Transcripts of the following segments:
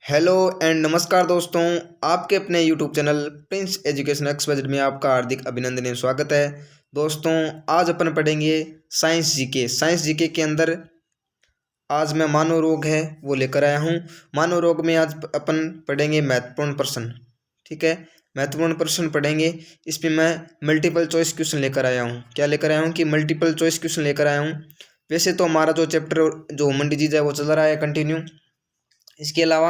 Hello and नमस्कार दोस्तों। आपके अपने YouTube channel Prince education expert में आपका हार्दिक अभिनंदन एवं स्वागत है। दोस्तों, आज अपन पढ़ेंगे साइंस जीके के अंदर आज मैं मानव रोग है वो लेकर आया हूँ। मानव रोग में आज अपन पढ़ेंगे महत्वपूर्ण प्रश्न। ठीक है, महत्वपूर्ण प्रश्न पढ़ेंगे। इसमें मैं मल्टीपल चॉइस क्वेश्चन लेकर आया हूँ। क्या लेकर आया हूँ कि मल्टीपल चॉइस क्वेश्चन लेकर आया हूँ। वैसे तो हमारा जो चैप्टर जो ह्यूमन डिजीज है वो चल रहा है कंटिन्यू। इसके अलावा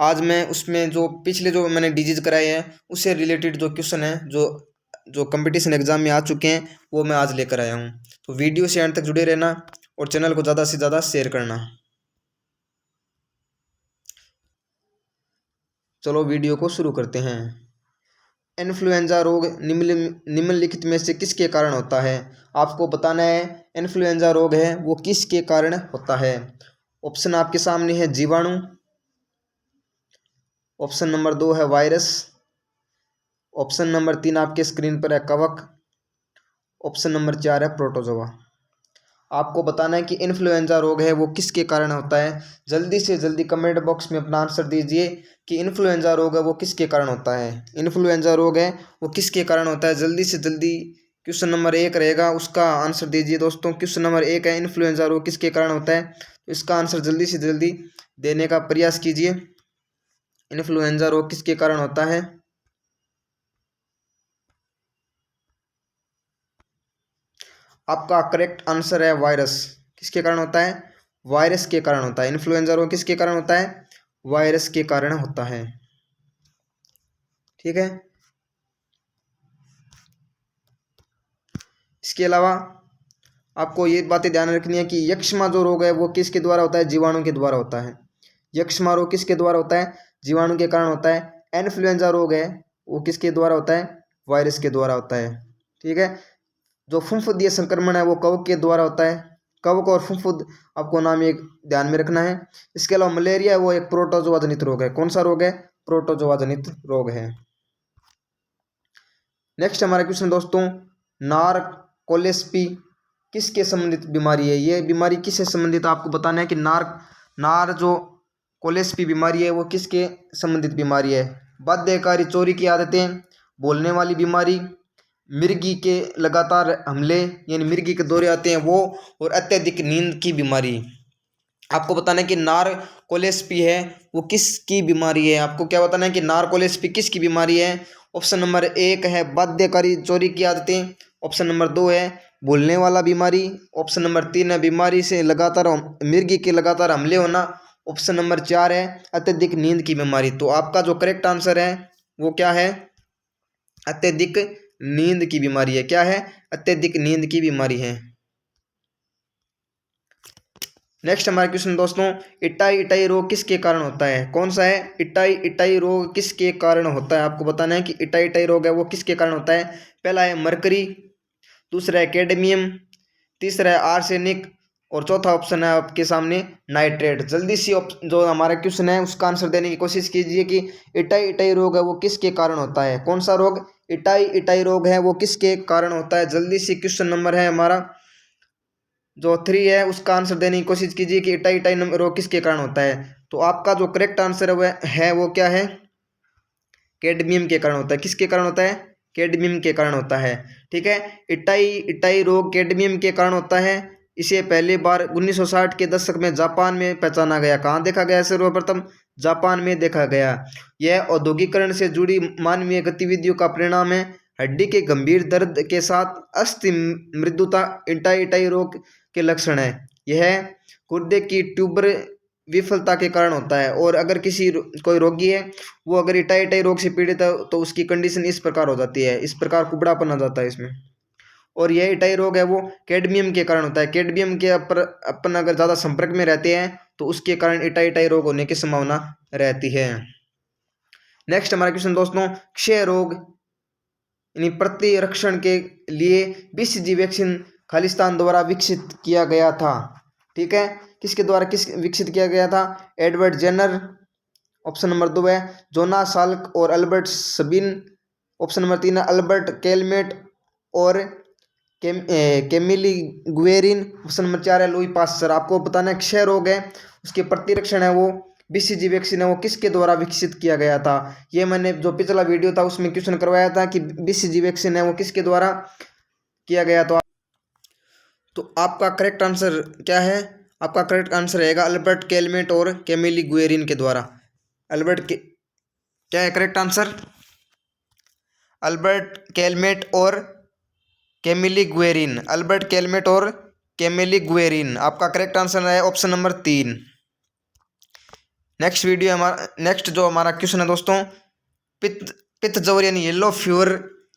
आज मैं उसमें जो पिछले जो मैंने डिजीज कराए हैं उससे रिलेटेड जो क्वेश्चन है जो जो कंपटीशन एग्जाम में आ चुके हैं वो मैं आज लेकर आया हूँ। तो वीडियो से अंत तक जुड़े रहना और चैनल को ज़्यादा से ज़्यादा शेयर करना। चलो वीडियो को शुरू करते हैं। इन्फ्लुएंजा रोग निम्नलिखित में से किसके कारण होता है। आपको बताना है इन्फ्लुएंजा रोग है वो किसके कारण होता है। ऑप्शन आपके सामने है जीवाणु, ऑप्शन नंबर 2 है वायरस, ऑप्शन नंबर 3 आपके स्क्रीन पर है कवक, ऑप्शन नंबर 4 है प्रोटोजोआ। आपको बताना है कि इन्फ्लुएंजा रोग है वो किसके कारण होता है। जल्दी से जल्दी कमेंट बॉक्स में अपना आंसर दीजिए कि इन्फ्लुएंजा रोग है वो किसके कारण होता है। इन्फ्लुएंजा रोग है वो किसके कारण होता है, जल्दी से जल्दी। क्वेश्चन नंबर 1 रहेगा उसका आंसर दीजिए दोस्तों। क्वेश्चन नंबर 1 है इन्फ्लुएंजा रोग किसके कारण होता है, तो इसका आंसर जल्दी से जल्दी देने का प्रयास कीजिए। इन्फ्लुएंजा रोग किसके कारण होता है। आपका करेक्ट आंसर है वायरस। किसके कारण होता है, वायरस के कारण होता है। इन्फ्लुएंजा रोग किसके कारण होता है, वायरस के कारण होता है। ठीक है, इसके अलावा आपको ये बातें ध्यान रखनी है कि यक्ष्मा जो रोग है वो किसके द्वारा होता है, जीवाणु के द्वारा होता है। यक्ष्मा रोग किसके द्वारा होता है, जीवाणु के कारण होता है। इन्फ्लुएंजा रोग है वो किसके द्वारा होता है, वायरस के द्वारा होता है। ठीक है, जो फुफ्फुदीय संक्रमण है वो कवक के द्वारा होता है। कवक और फुफ्फुद आपको नाम एक ध्यान में रखना है। इसके अलावा मलेरिया वो एक प्रोटोजोआ जनित रोग है। कौन सा रोग है, प्रोटोजोआ जनित रोग है। नेक्स्ट हमारा क्वेश्चन दोस्तों, नारकोलेस्पी किसके संबंधित बीमारी है। ये बीमारी किससे संबंधित आपको बताना है कि नार जो कोलेस्पी बीमारी है वो किसके संबंधित बीमारी है। बाध्यकारी चोरी की आदतें, बोलने वाली बीमारी, मिर्गी के लगातार हमले यानी मिर्गी के दौरे आते हैं वो, और अत्यधिक नींद की बीमारी। आपको बताना है कि नारकोलेस्पी है वो किसकी बीमारी है। आपको क्या बताना है कि नारकोलेस्पी किसकी बीमारी है। ऑप्शन नंबर 1 है बाध्यकारी चोरी की आदतें, ऑप्शन नंबर 2 है बोलने वाला बीमारी, ऑप्शन नंबर 3 है बीमारी से लगातार मिर्गी के लगातार हमले होना, ऑप्शन नंबर 4 है अत्यधिक नींद की बीमारी। तो आपका जो करेक्ट आंसर है वो क्या है, अत्यधिक नींद की बीमारी है। क्या है, अत्यधिक नींद की बीमारी है। नेक्स्ट हमारा क्वेश्चन दोस्तों, इटाई इटाई रोग किसके कारण होता है। कौन सा है, इटाई इटाई रोग किसके कारण होता है। आपको बताना है कि इटाई इटाई रोग है वो किसके कारण होता है। पहला है मरकरी, दूसरा है कैडमियम, तीसरा है आर्सेनिक, और चौथा ऑप्शन है आपके सामने नाइट्रेट। जल्दी से जो हमारा क्वेश्चन है उसका आंसर देने की कोशिश कीजिए कि इटाई इटाई रोग है वो किसके कारण होता है। कौन सा रोग, इटाई इटाई रोग है वो किसके कारण होता है। जल्दी से क्वेश्चन नंबर है हमारा जो 3 है उसका आंसर देने की कोशिश कीजिए कि इटाई इटाई रोग किसके कारण होता है। तो आपका जो करेक्ट आंसर है वो क्या है, कैडमियम के कारण होता है। किसके कारण होता है, कैडमियम के कारण होता है। ठीक है, इटाई इटाई रोग कैडमियम के कारण होता है। इसे पहली बार 1960 के दशक में जापान में पहचाना गया। कहाँ देखा गया, सर्वप्रथम जापान में देखा गया। यह औद्योगिकरण से जुड़ी मानवीय गतिविधियों का परिणाम है। हड्डी के गंभीर दर्द के साथ अस्थि मृदुता इटाई इटाई रोग के लक्षण है। यह गुर्दे की ट्यूबर विफलता के कारण होता है। और अगर कोई रोगी है वो अगर इटाई इटाई रोग से पीड़ित है तो उसकी कंडीशन इस प्रकार हो जाती है, इस प्रकार कुबड़ापन आ जाता है इसमें। और यह इटाई रोग है वो कैडमियम के कारण होता है। कैडमियम के अपन अगर ज़्यादा संपर्क में रहते हैं तो उसके कारण इटाई इटाई रोग होने की संभावना रहती है। नेक्स्ट हमारा क्वेश्चन दोस्तों, क्षय रोग यानी प्रतिरक्षण के लिए बीसीजी वैक्सीन खालिस्तान द्वारा विकसित किया गया था। ठीक है, किसके द्वारा विकसित किया गया था, एडवर्ड जेनर, ऑप्शन नंबर 2 है जोनास साल्क और अल्बर्ट सबिन, ऑप्शन नंबर 3 है अल्बर्ट केलमेट और केमिली गुएरिन, ऑप्शन नंबर 4 है लुई पास्चर। आपको बताना है क्षय रोग है उसके प्रतिरक्षण है वो बीसीजी वैक्सीन है वो किसके द्वारा विकसित किया गया था। ये मैंने जो पिछला वीडियो था उसमें क्वेश्चन करवाया था कि बीसीजी वैक्सीन है वो किसके द्वारा किया गया। तो आपका करेक्ट आंसर क्या है? आपका करेक्ट आंसर रहेगा अल्बर्ट कैलमेट और कैमिली गुएरिन के द्वारा। अल्बर्ट के क्या है करेक्ट आंसर? अल्बर्ट कैलमेट और कैमिली गुएरिन। अल्बर्ट कैलमेट और कैमिली गुएरिन आपका करेक्ट आंसर है ऑप्शन नंबर 3। नेक्स्ट जो हमारा क्वेश्चन है दोस्तों, पित्त ज्वर यानी येलो फीवर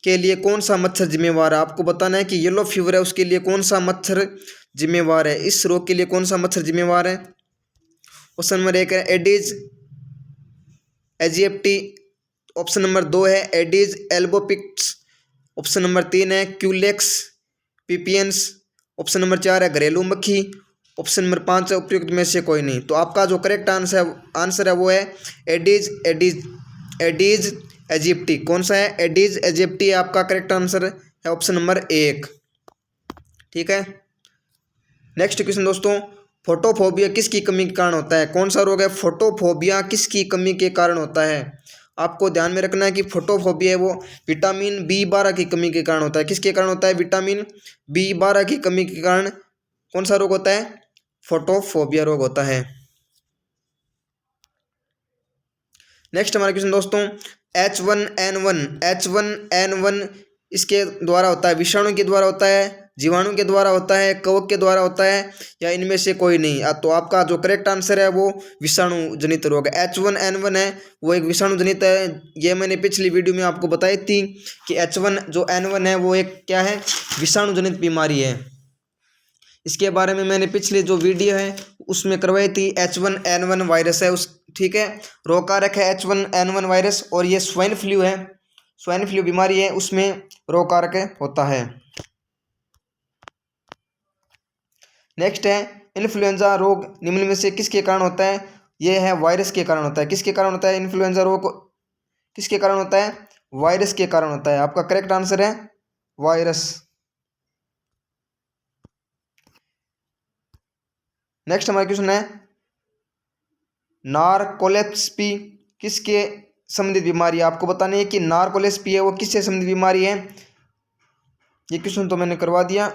के लिए कौन सा मच्छर जिम्मेवार है। आपको बताना है कि येलो फीवर है उसके लिए कौन सा मच्छर जिम्मेवार है। इस रोग के लिए कौन सा मच्छर जिम्मेवार है? ऑप्शन नंबर 1 है एडीज एजिप्टी। ऑप्शन नंबर 2 है एडीज एल्बोपिक्स। ऑप्शन नंबर 3 है क्यूलेक्स पिपियंस। ऑप्शन नंबर 4 है घरेलू मक्खी। ऑप्शन नंबर 5 है उपयुक्त में से कोई नहीं। तो आपका जो करेक्ट आंसर है वो है एडीज एडीज एडीज एजिप्टी। कौन सा है? एडीज एजिप्टी आपका करेक्ट आंसर है ऑप्शन नंबर 1। ठीक है। नेक्स्ट क्वेश्चन दोस्तों, फोटोफोबिया किसकी कमी के कारण होता है? कौन सा रोग है? फोटोफोबिया किसकी कमी के कारण होता है? आपको ध्यान में रखना है कि फोटोफोबिया है वो विटामिन B12 की कमी के कारण होता है। किसके कारण होता है? विटामिन B12 की कमी के कारण कौन सा रोग होता है? फोटोफोबिया रोग होता है। नेक्स्ट हमारा क्वेश्चन दोस्तों, H1N1 इसके द्वारा होता है, विषाणु के द्वारा होता है, जीवाणु के द्वारा होता है, कवक के द्वारा होता है, या इनमें से कोई नहीं? तो आपका जो करेक्ट आंसर है वो विषाणु जनित रोग है। H1N1 है वो एक विषाणु जनित है। ये मैंने पिछली वीडियो में आपको बताई थी कि H1N1 है वो एक क्या है? विषाणु जनित बीमारी है। इसके बारे में मैंने पिछले जो वीडियो है उसमें करवाई थी। H1N1 वायरस है उस, ठीक है, रोग कारक है H1N1 वायरस। और ये स्वाइन फ्लू है, स्वाइन फ्लू बीमारी है उसमें रोग कारक होता है। नेक्स्ट है इन्फ्लुएंजा रोग निम्न में से किसके कारण होता है? यह है वायरस के कारण होता है। किसके कारण होता है इन्फ्लुएंजा रोग? किसके कारण होता है? वायरस के कारण होता है। आपका करेक्ट आंसर है वायरस। नेक्स्ट हमारा क्वेश्चन है नार्कोलेप्सी किसके संबंधित बीमारी है? आपको बताना है कि नार्कोलेप्सी है वो किससे संबंधित बीमारी है। ये क्वेश्चन तो मैंने करवा दिया।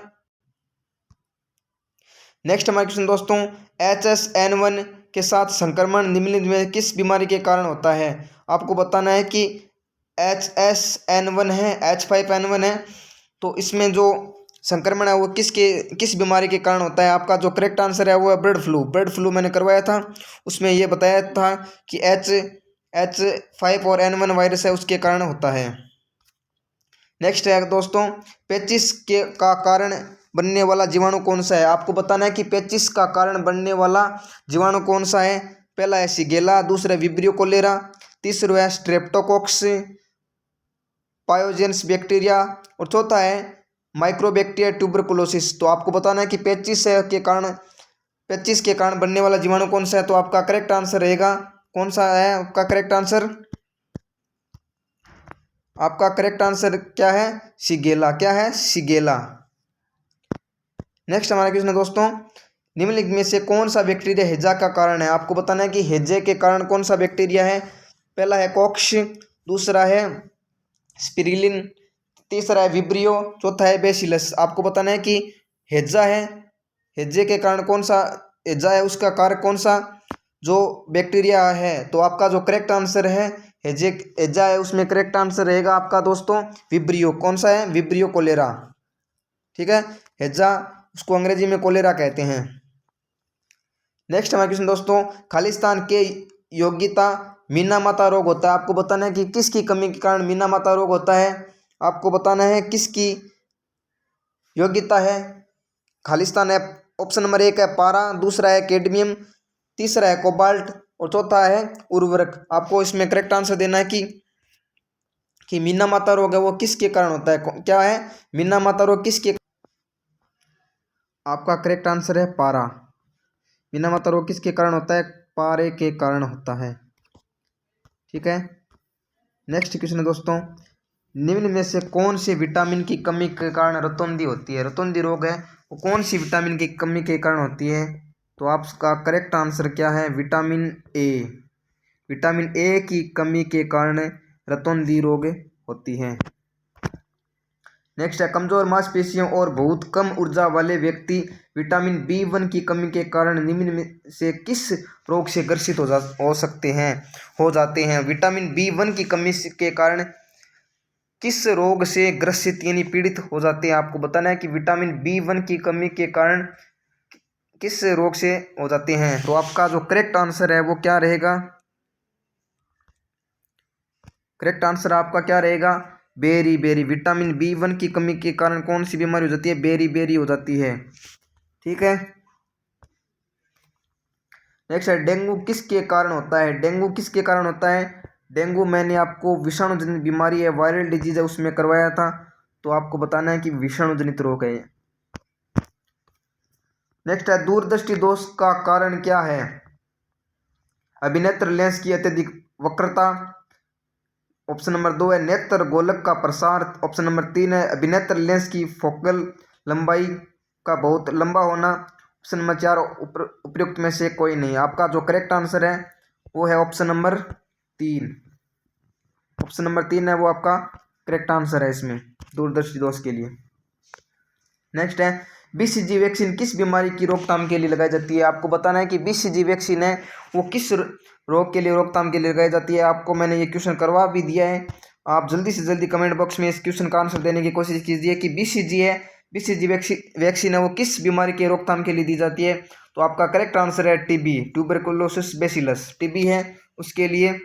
नेक्स्ट हमारा क्वेश्चन दोस्तों, HSN1 के साथ संक्रमण निम्नलिखित में किस बीमारी के कारण होता है? आपको बताना है कि HSN1 है, H5N1 है, तो इसमें जो संक्रमण है वो किस बीमारी के कारण होता है? आपका जो करेक्ट आंसर है वो है बर्ड फ्लू। बर्ड फ्लू मैंने करवाया था, उसमें ये बताया था कि H5 और N1 वायरस है उसके कारण होता है। नेक्स्ट है दोस्तों, पेचिस का कारण बनने वाला जीवाणु कौन सा है? आपको बताना है कि पेचिस का कारण बनने वाला जीवाणु कौन सा है। पहला है शिगेला, दूसरा विब्रियो कोलेरा, तीसरा है स्ट्रेप्टोकोक्स पायोजेंस बैक्टीरिया, और चौथा है माइक्रोबैक्टीरिया ट्यूबरकुलोसिस। तो आपको बताना है कि पेचिस के कारण बनने वाला जीवाणु कौन सा है। तो आपका करेक्ट आंसर रहेगा, कौन सा है आपका करेक्ट आंसर? आपका करेक्ट आंसर क्या है? शिगेला। क्या है? शिगेला। नेक्स्ट हमारा क्वेश्चन है दोस्तों, निम्नलिखित में से कौन सा बैक्टीरिया हैजा का कारण है? आपको बताना है कि हैजे के कारण कौन सा बैक्टीरिया है। पहला है कॉक्स, दूसरा है स्पिरिलिन, तीसरा है विब्रियो, चौथा है बेसिलस। आपको बताना है कि हैजा है, हैजे के कारण कौन सा हैजा है उसका कारक कौन सा जो बैक्टीरिया है। तो आपका जो करेक्ट आंसर है हैजा है उसमें करेक्ट आंसर रहेगा आपका दोस्तों विब्रियो। कौन सा है? Vibrio cholera. ठीक है, हैजा उसको अंग्रेजी में कोलेरा कहते हैं। नेक्स्ट हमारा क्वेश्चन दोस्तों, खालिस्तान के योग्यता मीनामाता रोग होता है। आपको बताना है कि किसकी कमी के कारण मीनामाता रोग होता है। आपको बताना है किसकी योग्यता है खालिस्तान है। ऑप्शन नंबर 1 है पारा, दूसरा है कैडमियम, तीसरा है कोबाल्ट, और चौथा है उर्वरक। आपको इसमें करेक्ट आंसर देना है कि मीनामाता रोग है वो किसके कारण होता है। क्या है मीनामाता रोग किसके? आपका करेक्ट आंसर है पारा। मीनामाता रोग किसके कारण होता है? पारे के कारण होता है। ठीक है। नेक्स्ट क्वेश्चन है दोस्तों, निम्न में से कौन सी विटामिन की कमी के कारण रतौंधी होती है? रतौंधी रोग है वो कौन सी विटामिन की कमी के कारण होती है? तो आपका करेक्ट आंसर क्या है? Vitamin A. विटामिन ए की कमी के कारण रतौंधी रोग होती है। नेक्स्ट है, कमजोर मांसपेशियों और बहुत कम ऊर्जा वाले व्यक्ति विटामिन बी1 की कमी के कारण निम्न में से किस रोग से ग्रसित हो जाते हैं? विटामिन बी1 की कमी के कारण किस रोग से ग्रसित यानी पीड़ित हो जाते हैं? आपको बताना है कि विटामिन बी1 की कमी के कारण किस रोग से हो जाते हैं। तो आपका जो करेक्ट आंसर है वो क्या रहेगा? करेक्ट आंसर आपका क्या रहेगा? Berry berry. विटामिन बी1 की कमी के कारण कौन सी बीमारी हो जाती है? बेरी बेरी हो जाती है। ठीक है। नेक्स्ट है, डेंगू किसके कारण होता है? डेंगू किसके कारण होता है? डेंगू मैंने आपको विषाणु जनित बीमारी है, वायरल डिजीज है, उसमें करवाया था। तो आपको बताना है कि विषाणु जनित रोग है। नेक्स्ट है, दूरदृष्टि दोष का कारण क्या है? अभिनेत्र लेंस की अत्यधिक वक्रता। ऑप्शन नंबर 2 है नेत्र गोलक का प्रसार। ऑप्शन नंबर 3 है अभिनेत्र लेंस की फोकल लंबाई का बहुत लंबा होना। ऑप्शन नंबर 4 उपयुक्त में से कोई नहीं। आपका जो करेक्ट आंसर है वो है ऑप्शन नंबर 3। ऑप्शन नंबर 3 है वो आपका करेक्ट आंसर है इसमें, दूरदर्शी दोष के लिए। नेक्स्ट है, बीसीजी वैक्सीन किस बीमारी की रोकथाम के लिए लगाई जाती है? आपको बताना है कि बीसीजी वैक्सीन है वो किस रोग के लिए रोकथाम के लिए लगाई जाती है। आपको मैंने ये क्वेश्चन करवा भी दिया है। आप जल्दी से जल्दी कमेंट बॉक्स में इस क्वेश्चन का आंसर देने की कोशिश कीजिए कि बीसीजी वैक्सीन है वो किस बीमारी के रोकथाम के लिए दी जाती है। तो आपका करेक्ट आंसर है टीबी, ट्यूबरकुलोसिस बेसिलस। टीबी है उसके लिए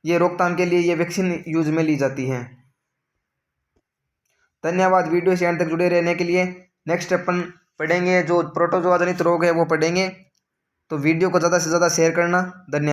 ये रोकथाम के लिए ये वैक्सीन यूज में ली जाती है। धन्यवाद वीडियो से अंत तक जुड़े रहने के लिए। नेक्स्ट अपन पढ़ेंगे जो प्रोटोजोआ जनित रोग है वो पढ़ेंगे। तो वीडियो को ज़्यादा से ज़्यादा शेयर करना। धन्यवाद।